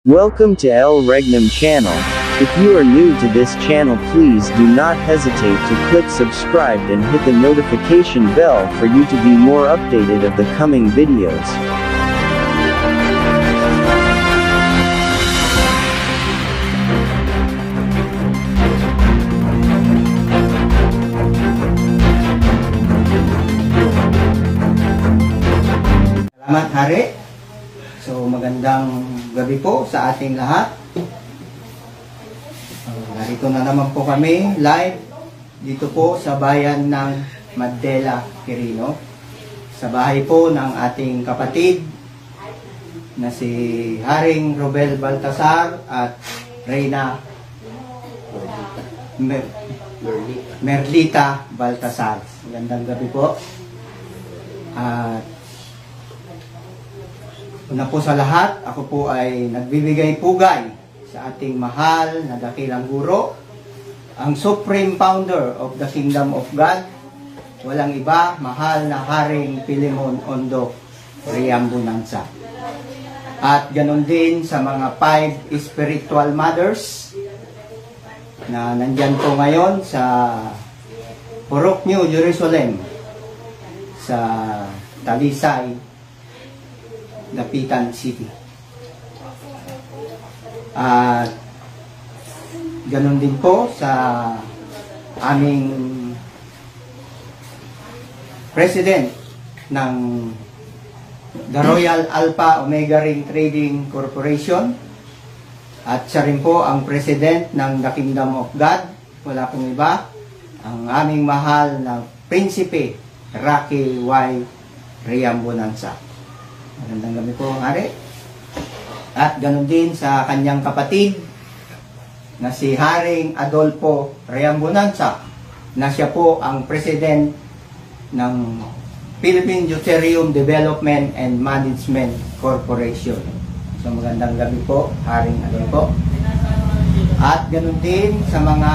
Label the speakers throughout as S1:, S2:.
S1: Welcome to El Regnum channel. If you are new to this channel, please do not hesitate to click subscribe and hit the notification bell for you to be more updated of the coming videos.
S2: Salamat, Hari. So, magandang gabi po sa ating lahat. Narito na naman po kami live dito po sa bayan ng Mandela, Quirino. Sa bahay po ng ating kapatid na si Haring Robel Baltasar at Reyna Merlita Baltasar. Magandang gabi po. At una po sa lahat, ako po ay nagbibigay pugay sa ating mahal na dakilang guro, ang Supreme Founder of the Kingdom of God, walang iba, mahal na Haring Pilimon Ondo Riambunanza. At ganon din sa mga 5 spiritual mothers na nandyan po ngayon sa Purok New Jerusalem sa Talisay, Dapitan City. At ganun din po sa aming president ng The Royal Alpha Omega Ring Trading Corporation, at siya rin po ang president ng The Kingdom of God, wala pong iba, ang aming mahal na Prinsipe Rocky Y. Riambunanza. Magandang gabi po, Hari. At ganun din sa kanyang kapatid na si Haring Adolfo Riambunanza, na siya po ang president ng Philippine Deuterium Development and Management Corporation. So magandang gabi po, Haring Adolfo. At ganun din sa mga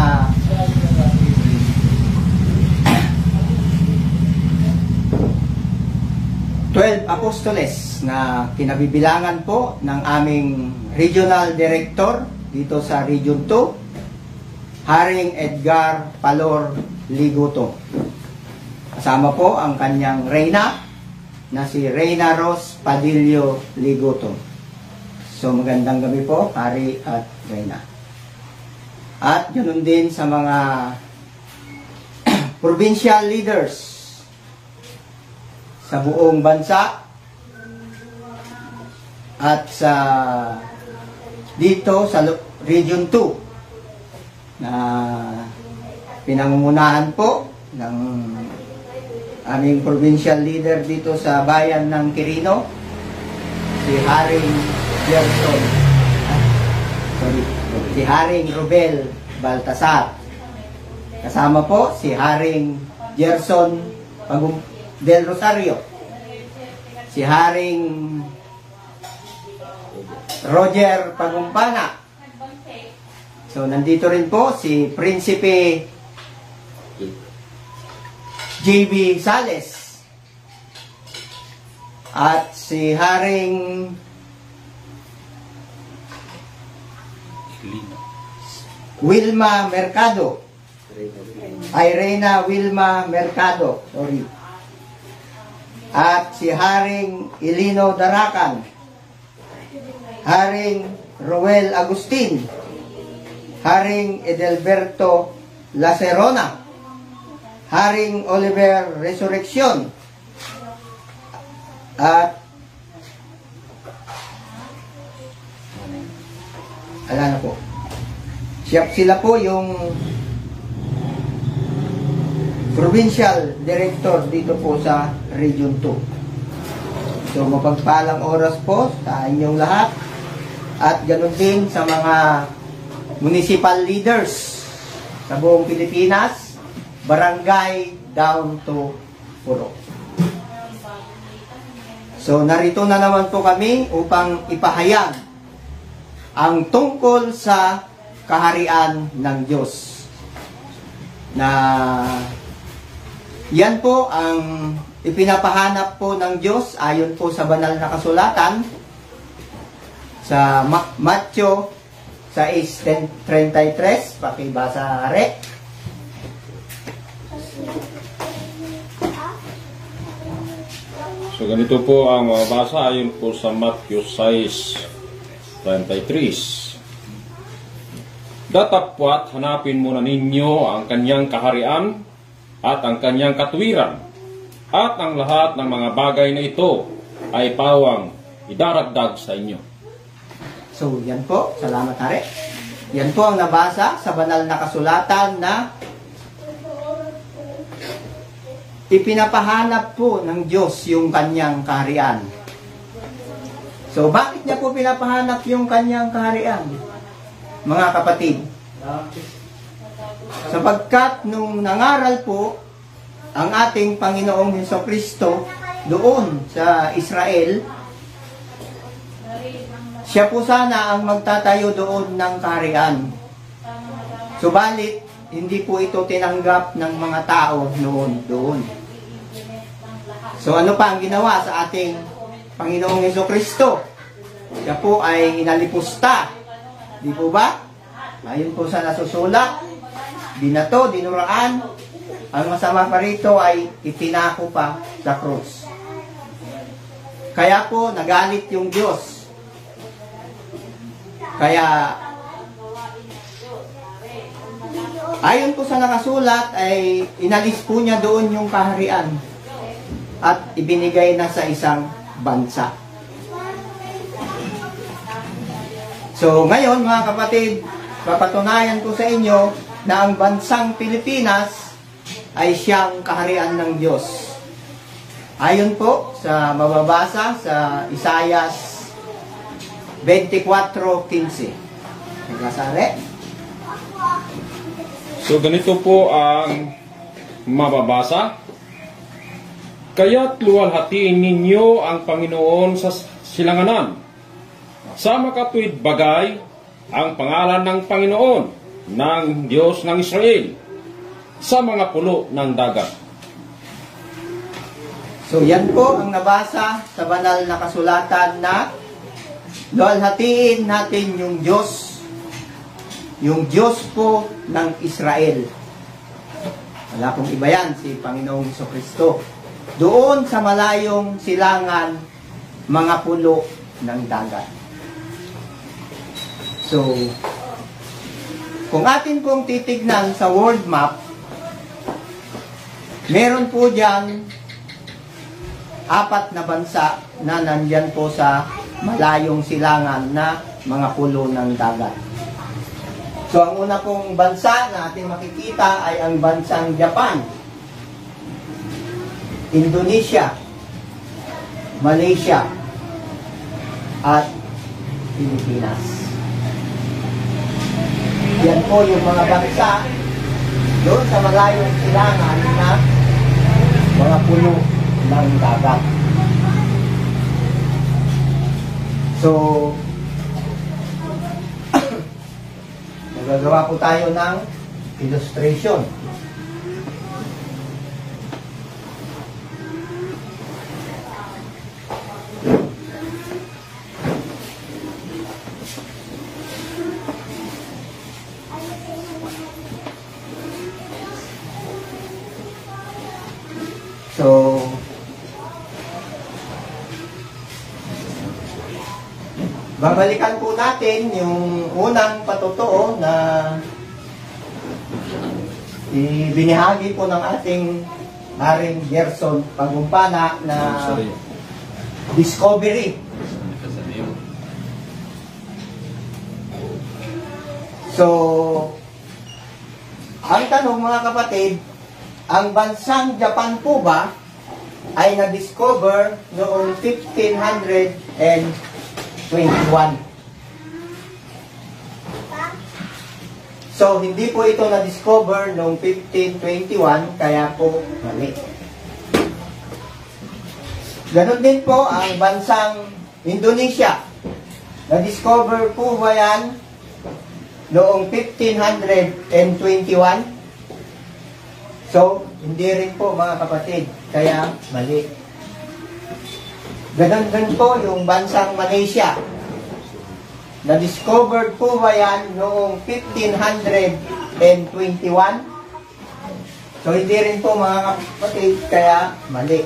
S2: Apostoles na kinabibilangan po ng aming Regional Director dito sa Region 2, Haring Edgar Palor Liguto. Kasama po ang kanyang Reyna na si Reyna Ros Padillo Liguto. So magandang gabi po, Hari at Reyna. At ganoon din sa mga provincial leaders sa buong bansa at sa dito sa Region 2 na pinangungunahan po ng aming provincial leader dito sa bayan ng Quirino, si Haring Gerson, si Haring Robel Baltasar. Kasama po si Haring Gerson del Rosario, si Haring Roger Pagumpana. So nandito rin po si Prinsipe JB Sales at si Haring Wilma Mercado, Reyna Wilma Mercado, sorry. At si Haring Ilino Darakan, Haring Roel Agustin, Haring Edelberto Lacerona, Haring Oliver Resurrection, at ala na po, sila po yung Provincial Director dito po sa Region 2. So mapagpalang oras po sa inyong lahat, at ganoon din sa mga municipal leaders sa buong Pilipinas, barangay down to Purok. So narito na naman po kami upang ipahayag ang tungkol sa kaharian ng Diyos, na yan po ang ipinapahanap po ng Diyos ayon po sa banal na kasulatan sa Matthew 6:33, pakibasa are.
S3: So ganito po ang mababasa ayon po sa Matthew 6:33. Datapwat hanapin muna ninyo ang kanyang kaharian at ang kanyang katuwiran, at ang lahat ng mga bagay na ito ay pawang idaragdag sa inyo.
S2: So yan po, salamat are. Yan po ang nabasa sa banal na kasulatan na ipinapahanap po ng Diyos yung kanyang kaharian. So, bakit niya po pinapahanap yung kanyang kaharian? Mga kapatid, sapagkat nung nangaral po ang ating Panginoong Hesukristo doon sa Israel, siya po sana ang magtatayo doon ng kaharian. Subalit, hindi po ito tinanggap ng mga tao doon. So ano pa ang ginawa sa ating Panginoong Hesukristo? Siya po ay inalipusta. Di po ba? Ayon po sa nasusulat, binato, dinuraan. Ang masama pa rito ay itinako pa sa krus. Kaya po nagalit yung Diyos. Kaya ayon po sa nakasulat ay inalis po niya doon yung kaharian at ibinigay na sa isang bansa. So ngayon mga kapatid, papatunayan ko sa inyo na ang bansang Pilipinas ay siyang kaharian ng Diyos. Ayon po sa mababasa sa Isaias 24:15. Nagkasari?
S3: So ganito po ang mababasa. Kaya't luwalhatiin ninyo ang Panginoon sa silanganan. Sa makatuwid bagay ang pangalan ng Panginoon, ng Diyos ng Israel, sa mga pulo ng dagat.
S2: So yan po ang nabasa sa banal na kasulatan na luwalhatiin natin yung Diyos po ng Israel. Wala pong iba yan, si Panginoong Hesukristo. Doon sa malayong silangan, mga pulo ng dagat. So, kung atin pong titignan sa world map, meron po dyan 4 na bansa na nandyan po sa malayong silangan na mga pulo ng dagat. So, ang una pong bansa na ating makikita ay ang bansang Japan, Indonesia, Malaysia, at Pilipinas. Yan po yung mga bansa doon sa malayong silangan na mga pulo ng dagat. So, gagawa po tayo ng illustration. So, babalikan po natin yung unang patotoo na ibinahagi po ng ating Haring Gerson Pagumpana na discovery. So, ang tanong mga kapatid, ang bansang Japan po ba ay na-discover noong 1521? So, hindi po ito na-discover noong 1521, kaya po mali. Ganon din po ang bansang Indonesia. Na-discover po ba yan noong 1521? So, hindi rin po mga kapatid, kaya mali. Ganon din po yung bansang Malaysia. Na-discovered po ba yan noong 1521? So, hindi rin po mga kapatid, kaya mali.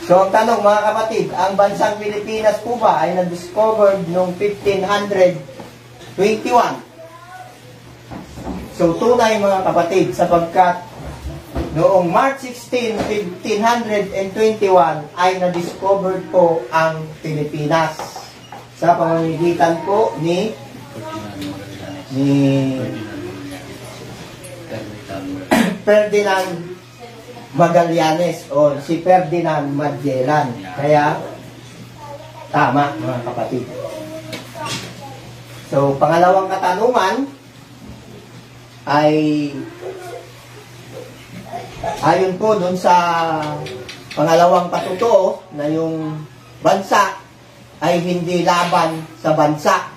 S2: So, ang tanong mga kapatid, ang bansang Pilipinas po ba ay na-discovered noong 1521? So, tunay mga kapatid, sapagkat noong March 16, 1521 ay na-discovered po ang Pilipinas sa pamamagitan po ni Ferdinand Magallanes o si Ferdinand Magellan. Kaya, tama mga kapatid. So, pangalawang katanungan ay ayon po dun sa pangalawang patutuo na yung bansa ay hindi laban sa bansa.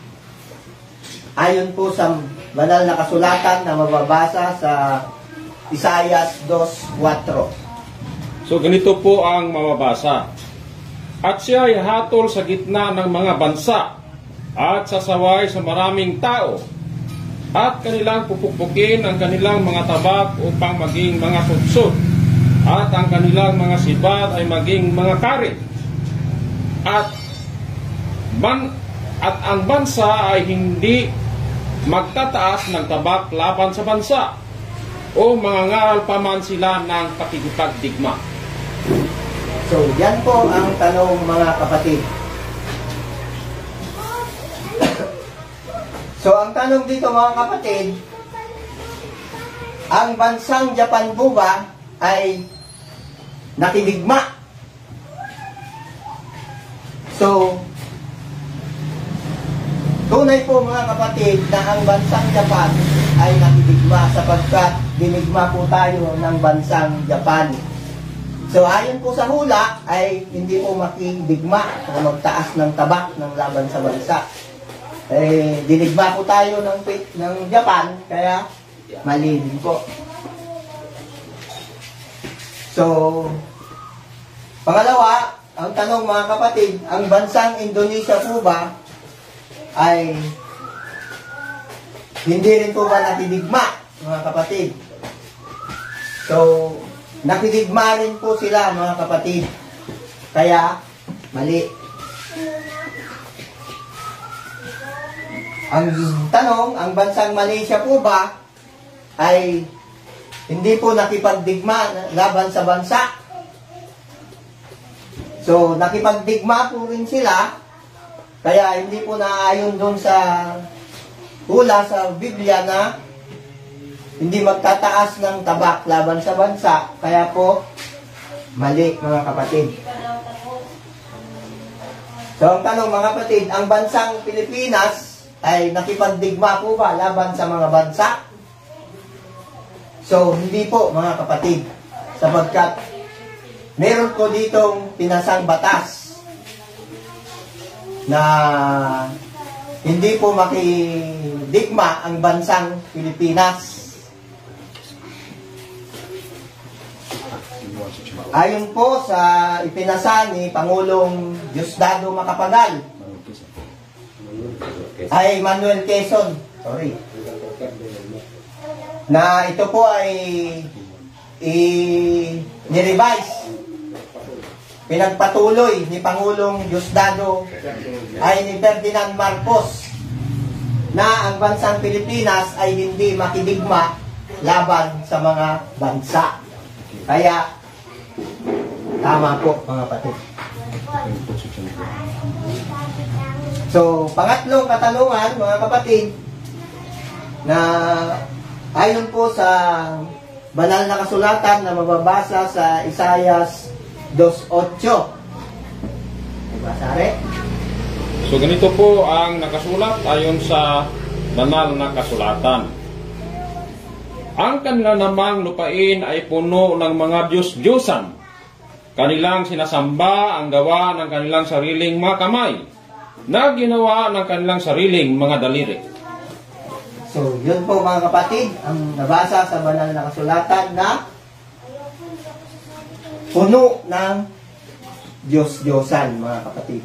S2: Ayon po sa banal na kasulatan na mababasa sa Isaias 2:4.
S3: So ganito po ang mababasa. At siya ay hatol sa gitna ng mga bansa at sasaway sa maraming tao at kanilang pupukpukin ang kanilang mga tabak upang maging mga sudsod at ang kanilang mga sibat ay maging mga karit at ang bansa ay hindi magtataas ng tabak laban sa bansa o mangangaral pa man sila ng pakikipagdigma.
S2: So, yan po ang tanong mga kapatid. So, ang tanong dito mga kapatid, ang bansang Japan po ba ay nakidigma? So, tunay po mga kapatid na ang bansang Japan ay nakidigma sapagkat dinigma po tayo ng bansang Japan. So ayon po sa hula ay hindi po makidigma o magtaas ng tabak ng laban sa bansa. Dinigma po tayo ng Japan kaya mali din po. So pangalawa, ang tanong mga kapatid, ang bansang Indonesia po ba ay hindi rin po ba nakidigma mga kapatid? So, nakidigma rin po sila mga kapatid. Kaya, mali. Ang tanong, ang bansang Malaysia po ba ay hindi po nakipagdigma laban sa bansa? So, nakipagdigma po rin sila. Kaya, hindi po naayon doon sa hula sa Biblia na hindi magtataas ng tabak laban sa bansa. Kaya po, mali mga kapatid. So, ang tanong mga kapatid, ang bansang Pilipinas ay nakipagdigma po ba laban sa mga bansa? So, hindi po mga kapatid. Sapagkat meron ko ditong pinasang batas na hindi po makidigma ang bansang Pilipinas. Ayon po sa ipinasa ni Pangulong Diosdado Macapagal ay Manuel Quezon, na ito po ay ni-revise, pinagpatuloy ni Pangulong Diosdado ay ni Ferdinand Marcos na ang bansang Pilipinas ay hindi makidigma laban sa mga bansa. Kaya tama po mga kapatid. So, pangatlong katanungan mga kapatid na ayon po sa banal na kasulatan na mababasa sa Isaias 2:8. Basare.
S3: So ganito po ang nakasulat ayon sa banal na kasulatan. Ang kanila namang lupain ay puno ng mga Diyos-Diyosan. Kanilang sinasamba ang gawa ng kanilang sariling mga kamay na ginawa ng kanilang sariling mga daliri.
S2: So, yun po mga kapatid, ang nabasa sa banal na kasulatan na puno ng Diyos-Diyosan mga kapatid.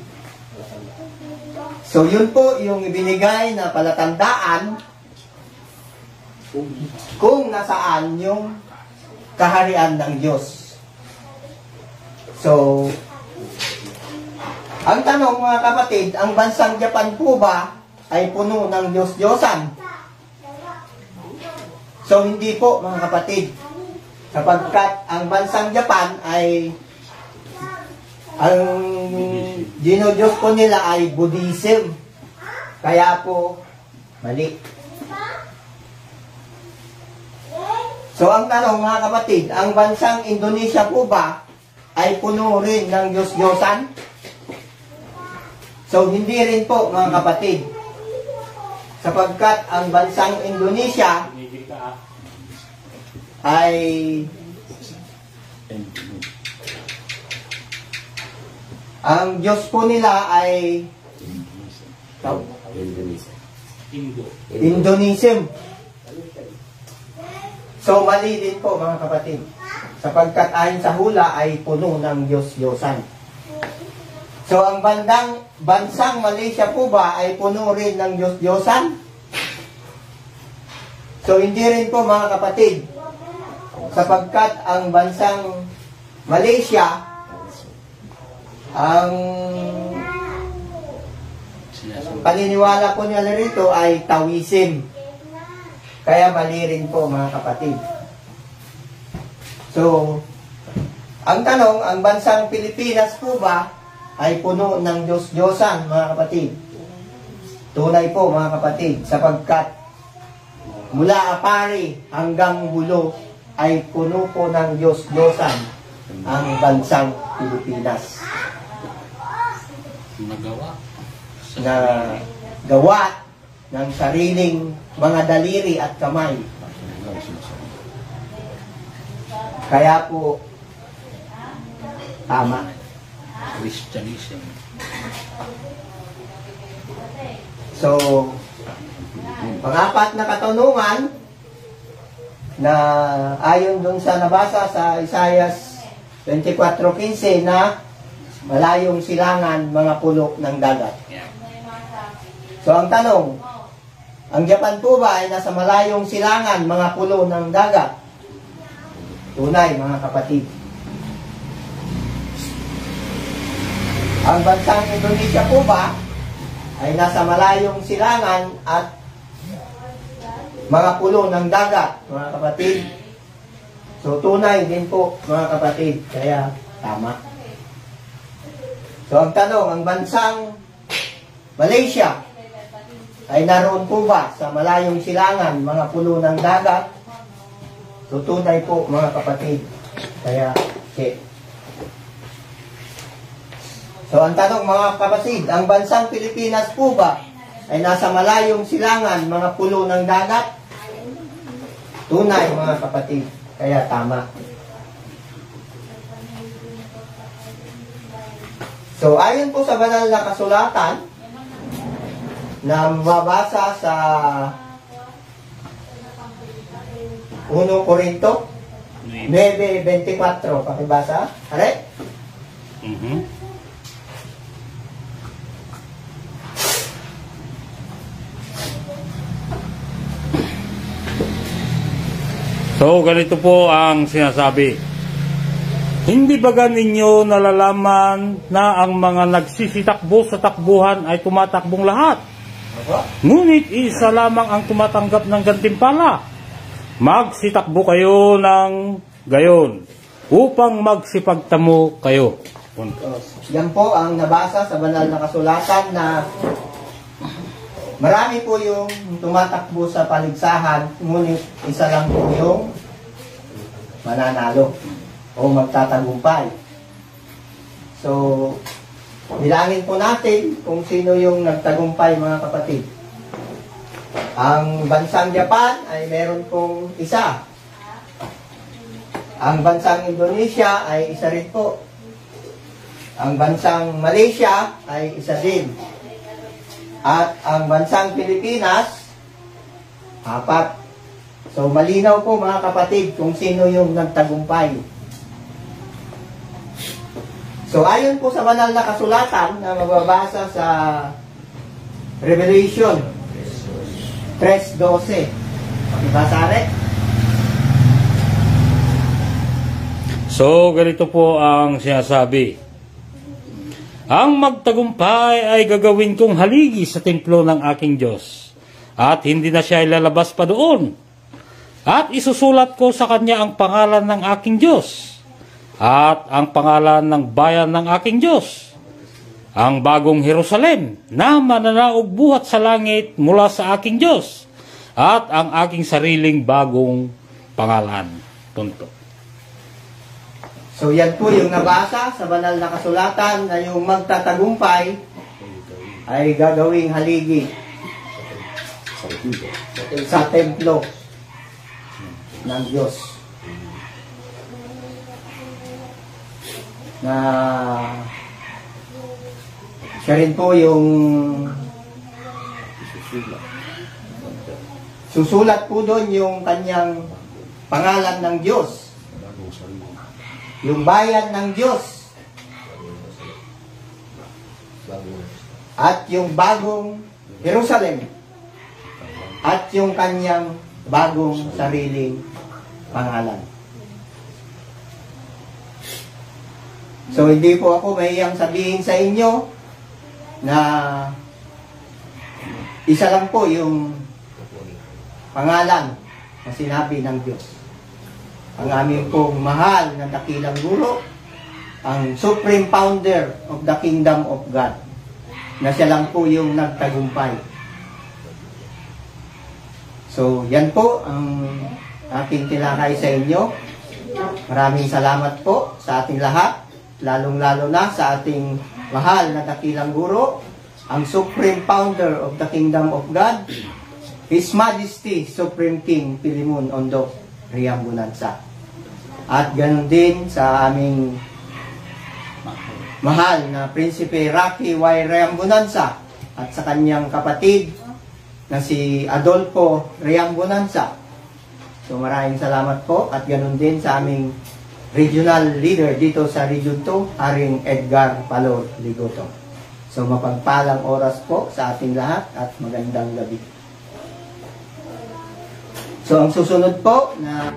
S2: So yun po yung ibinigay na palatandaan kung nasaan yung kaharian ng Diyos. So, ang tanong mga kapatid, ang bansang Japan po ba ay puno ng Diyos-Diyosan? So, hindi po mga kapatid. Sapagkat ang bansang Japan ay ang dinodiyos po nila ay Buddhism. Kaya po, mali. So, ang tanong mga kapatid, ang bansang Indonesia po ba ay puno rin ng Diyos-Diyosan? So, hindi rin po mga kapatid. Sapagkat ang bansang Indonesia ay ang Diyos po nila ay Indonesia. So, mali din po mga kapatid. Sapagkat ayon sa hula ay puno ng Diyos-Diyosan. So, ang bansang Malaysia po ba ay puno rin ng Diyos-Diyosan? So, hindi rin po mga kapatid. Sapagkat ang bansang Malaysia, ang paniniwala po nila rito ay Taoism. Kaya mali rin po mga kapatid. So, ang tanong, ang bansang Pilipinas po ba ay puno ng Diyos-Diyosan mga kapatid? Tunay po mga kapatid, sapagkat mula Apari hanggang Bulo ay puno po ng Diyos-Diyosan ang bansang Pilipinas. Na gawa ng sariling mga daliri at kamay. Kaya po, tama.
S4: Christianism.
S2: So, pang-apat na katanungan na ayon dun sa nabasa sa Isaias 24:15 na malayong silangan mga pulo ng dagat. So, ang tanong, ang Japan po ba ay nasa malayong silangan mga pulo ng dagat? Tunay, mga kapatid. Ang bansang Indonesia po ba ay nasa malayong silangan at mga pulo ng dagat, mga kapatid? So, tunay din po, mga kapatid. Kaya, tama. So, ang tanong, ang bansang Malaysia ay naroon po ba sa malayong silangan, mga pulo ng dagat? So, tunay po mga kapatid. Kaya, okay. So, ang tanong mga kapatid, ang bansang Pilipinas po ba ay nasa malayong silangan, mga pulo ng dagat? Tunay mga kapatid. Kaya, tama. So, ayon po sa banal na kasulatan, na mabasa sa 1 Corinto 9:24. Pakibasa. Are?
S4: So, ganito po ang sinasabi. Hindi baga ninyo nalalaman na ang mga nagsisitakbo sa takbuhan ay tumatakbong lahat? Ngunit isa lamang ang tumatanggap ng gantimpala. Magsitakbo kayo ng gayon upang magsipagtamo kayo.
S2: Yan po ang nabasa sa banal na kasulatan na marami po yung tumatakbo sa paligsahan, ngunit isa lang po yung mananalo o magtatagumpay. So, bilangin po natin kung sino yung nagtagumpay mga kapatid. Ang bansang Japan ay meron pong isa. Ang bansang Indonesia ay isa rin po. Ang bansang Malaysia ay isa din. At ang bansang Pilipinas, 4. So malinaw po mga kapatid kung sino yung nagtagumpay. So, ayon po sa banal na kasulatan na mababasa sa Revelation 3:12. Pakibasa rin.
S4: So, ganito po ang sinasabi. Ang magtagumpay ay gagawin kong haligi sa templo ng aking Diyos, at hindi na siya ilalabas pa doon. At isusulat ko sa kanya ang pangalan ng aking Diyos, at ang pangalan ng bayan ng aking Diyos, ang bagong Jerusalem na mananaog buhat sa langit mula sa aking Diyos, at ang aking sariling bagong pangalan. Punto.
S2: So yan po yung nabasa sa banal na kasulatan na yung magtatagumpay ay gagawing haligi sa templo ng Diyos. Na siya rin po yung susulat po doon yung kanyang pangalan ng Diyos. Yung bayan ng Diyos at yung bagong Jerusalem at yung kanyang bagong sariling pangalan. So hindi po ako mahiyang sabihin sa inyo na isa lang po yung pangalan na sinabi ng Diyos. Ang aming pong mahal na dakilang guro, ang Supreme Founder of the Kingdom of God, na siya lang po yung nagtagumpay. So, yan po ang aking tinakay sa inyo. Maraming salamat po sa ating lahat, lalong-lalo na sa ating mahal na dakilang guro, ang Supreme Founder of the Kingdom of God, His Majesty Supreme King Philemon Ondo Riambunansa. At ganoon din sa aming mahal na Prinsipe Rocky Y. Riambunansa at sa kanyang kapatid na si Adolfo Riambunansa. So maraming salamat po at ganoon din sa aming regional leader dito sa Region 2, Haring Edgar Palor Ligoto. So mapagpalang oras po sa ating lahat at magandang gabi. So ang susunod po na